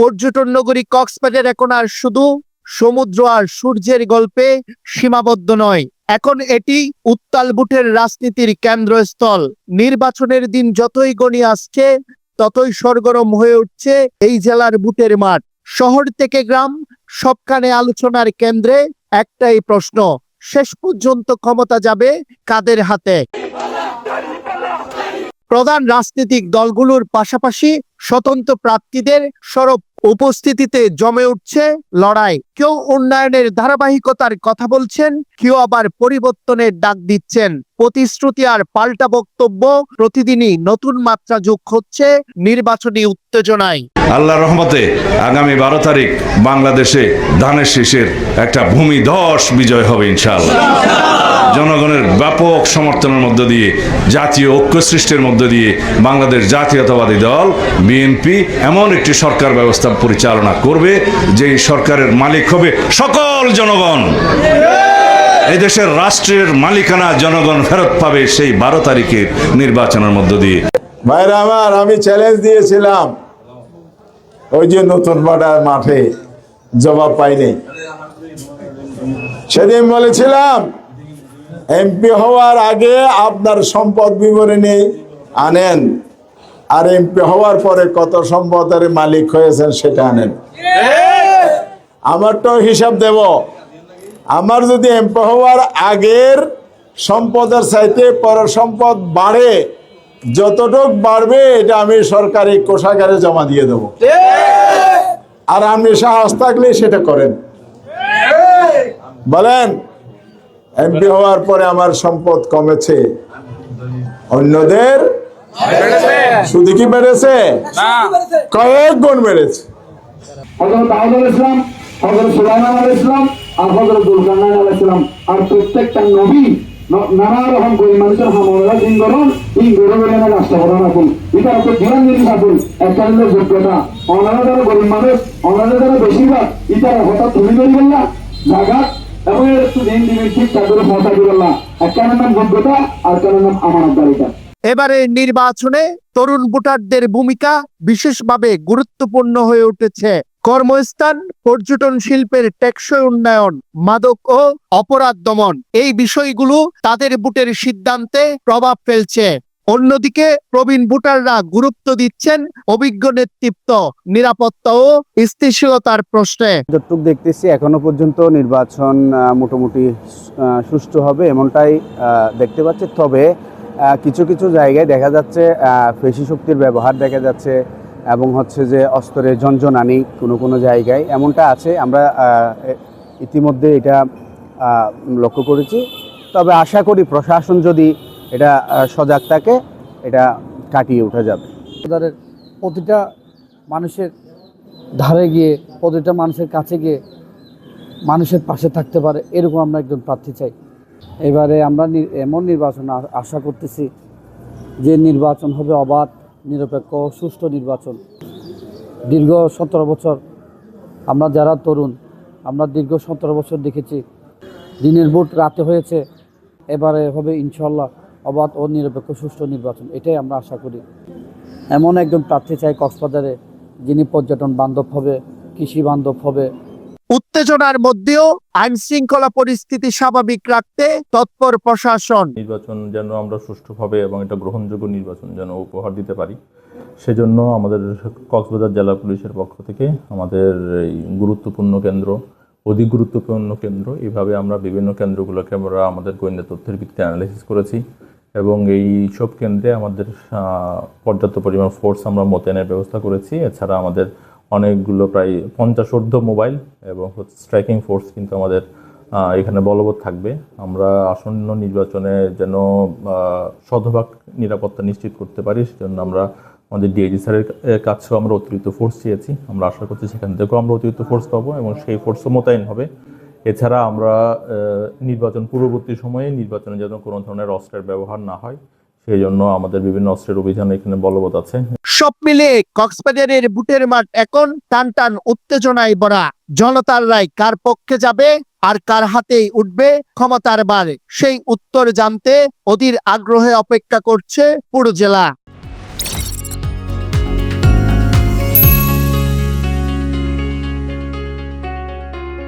পর্যটন নগরী কক্সবাজার এখন আর শুধু সমুদ্র আর সূর্যের গল্পে সীমাবদ্ধ নয়, এখন এটি উত্তাল বুটের রাজনীতির কেন্দ্রস্থল। নির্বাচনের দিন যতই গণিয়ে আসছে ততই সরগরম হয়ে উঠছে এই জেলার বুটের মাঠ। শহর থেকে গ্রাম সবখানে আলোচনার কেন্দ্রে একটাই প্রশ্ন, শেষ পর্যন্ত ক্ষমতা যাবে কাদের হাতে? প্রধান রাজনৈতিক দলগুলোর পাশাপাশি স্বতন্ত্র প্রার্থীদের সরব উপস্থিতিতে জমে উঠছে লড়াই। কেউ উন্নয়নের ধারাবাহিকতার কথা বলছেন, কেউ আবার পরিবর্তনের ডাক দিচ্ছেন। প্রতিশ্রুতি আর পাল্টা বক্তব্য প্রতিদিনই নতুন মাত্রা যোগ হচ্ছে নির্বাচনী উত্তেজনায়। আল্লাহর রহমতে আগামী 12 তারিখ বাংলাদেশে ধানের শীষের একটা ভূমিধস বিজয় হবে ইনশাআল্লাহ। জনগণের ব্যাপক সমর্থনের মধ্য দিয়ে, জাতীয় ঐক্য সৃষ্টির মধ্য দিয়ে বাংলাদেশ জাতীয়তাবাদী দল বিএনপি এমন একটি সরকার ব্যবস্থা পরিচালনা করবে যেই সরকারের মালিক হবে সকল জনগণ। এই দেশের রাষ্ট্রের মালিকানা জনগণ ফেরত পাবে সেই 12 তারিখের নির্বাচনের মধ্য দিয়ে। ভাইরা আমার, আমি চ্যালেঞ্জ দিয়েছিলাম ওই যে নতুন মাঠে, জবাব পাইনি। সেদিন বলেছিলাম এমপি হওয়ার আগে আপনার সম্পদ বিবরণী আনেন, আর এমপি হওয়ার পরে কত সম্পদের মালিক হয়েছেন সেটা আনেন। আমারটাও হিসাব দেব। আমার যদি এমপি হওয়ার আগের সম্পদের চাইতে পরের সম্পদ বাড়ে, যতটুক বাড়বে এটা আমি সরকারি কোষাগারে জমা দিয়ে দেব। আর আপনি সাহস থাকলে সেটা করেন। বলেন, এমপি হওয়ার পরে আমার সম্পদ কমেছে, অন্যদের শুধু কি বেড়েছে? কয়েক গুণ বেড়েছে। হযরত আদম আলাইহিস সালাম, হযরত সুলাইমান আলাইহিস সালাম আর হযরত যুলকারনাইন আলাইহিস সালাম আর প্রত্যেকটা নবী নানা রকম করে মানুষের হামলা জিঙ্গরণ বলে না রাষ্ট্র প্রধান আছেন। এটা একটা জীবন জিনিস আছেন, একটা হলো যোগ্যতা। অনারা যারা গরিব মানুষ, অনারা যারা বেশিরভাগ এটা হঠাৎ তুমি বেরিয়ে না জায়গা এবং একটু দিন দিন ঠিক তাদের পৌঁছা দিল না। একটা নাম যোগ্যতা আর একটা নাম আমানতদারিতা। এবারে নির্বাচনে তরুণ ভোটারদের ভূমিকা বিশেষভাবে গুরুত্বপূর্ণ হয়ে উঠেছে। কর্মস্থান, পর্যটন শিল্পের টেকসই উন্নয়ন, মাদক ও অপরাধ দমন, এই বিষয়গুলো তাদের ভোটের সিদ্ধান্তে প্রভাব ফেলছে। অন্যদিকে প্রবীণ ভোটাররা গুরুত্ব দিচ্ছেন অভিজ্ঞ নেতৃত্ব, নিরাপত্তা ও স্থিতিশীলতার প্রশ্নে। যতটুকু দেখতেছি এখনো পর্যন্ত নির্বাচন মোটামুটি সুষ্ঠু হবে এমনটাই দেখতে পাচ্ছি। তবে কিছু কিছু জায়গায় দেখা যাচ্ছে পেশি শক্তির ব্যবহার দেখা যাচ্ছে এবং হচ্ছে যে অস্ত্রের ঝনঝনানি কোনো কোনো জায়গায় এমনটা আছে। আমরা ইতিমধ্যে এটা লক্ষ্য করেছি। তবে আশা করি প্রশাসন যদি এটা সজাগ থাকে, এটা কাটিয়ে উঠা যাবে। প্রতিটা মানুষের ধারে গিয়ে, প্রতিটা মানুষের কাছে গিয়ে মানুষের পাশে থাকতে পারে এরকম আমরা একজন প্রার্থী চাই। এবারে আমরা এমন নির্বাচন আশা করতেছি যে নির্বাচন হবে অবাধ, নিরপেক্ষ, সুষ্ঠু নির্বাচন। দীর্ঘ 17 বছর আমরা যারা তরুণ, আমরা দীর্ঘ 17 বছর দেখেছি দিনের ভোট রাতে হয়েছে। এবারে হবে ইনশাল্লাহ অবাধ ও নিরপেক্ষ সুষ্ঠু নির্বাচন, এটাই আমরা আশা করি। এমন একজন প্রার্থী চাই কক্সবাজারে যিনি পর্যটন বান্ধব হবে, কৃষি বান্ধব হবে। উত্তেজনার মধ্যেও আইন শৃঙ্খলা পরিস্থিতি স্বাভাবিক রাখতে তৎপর প্রশাসন। নির্বাচন যেন আমরা সুষ্ঠুভাবে এবং এটা গ্রহণযোগ্য নির্বাচন যেন উপহার দিতে পারি, সেজন্য আমাদের কক্সবাজার জেলা পুলিশের পক্ষ থেকে আমাদের এই গুরুত্বপূর্ণ কেন্দ্র, অধিক গুরুত্বপূর্ণ কেন্দ্র, এইভাবে আমরা বিভিন্ন কেন্দ্রগুলোকে আমরা আমাদের গোয়েন্দা তথ্যের ভিত্তিতে অ্যানালাইসিস করেছি এবং এই সব কেন্দ্রে আমাদের পর্যাপ্ত পরিমাণ ফোর্স আমরা মোতায়েনের ব্যবস্থা করেছি। এছাড়া আমাদের অনেকগুলো প্রায় 50 মোবাইল এবং স্ট্রাইকিং ফোর্স কিন্তু আমাদের এখানে বলবৎ থাকবে। আমরা আসন্ন নির্বাচনে যেন শতভাগ নিরাপত্তা নিশ্চিত করতে পারি, সেজন্য আমরা আমাদের ডিআইজি স্যারের কাছেও আমরা অতিরিক্ত ফোর্স চেয়েছি। আমরা আশা করছি সেখান থেকেও আমরা অতিরিক্ত ফোর্স পাবো এবং সেই ফোর্সও মোতায়েন হবে। এছাড়া আমরা নির্বাচন পূর্ববর্তী সময়ে নির্বাচনে যেন কোনো ধরনের অস্ত্রের ব্যবহার না হয়, সেই জন্য আমাদের বিভিন্ন অস্ত্রের অভিযান এখানে বলবৎ আছে। সব মিলিয়ে কক্সবাজারের বুটের মাঠ এখন টান টান উত্তেজনায় ভরা। জনতার রায় কার পক্ষে যাবে আর কার হাতেই উঠবে ক্ষমতার ভার, সেই উত্তর জানতে অধীর আগ্রহে অপেক্ষা করছে পুরো জেলা।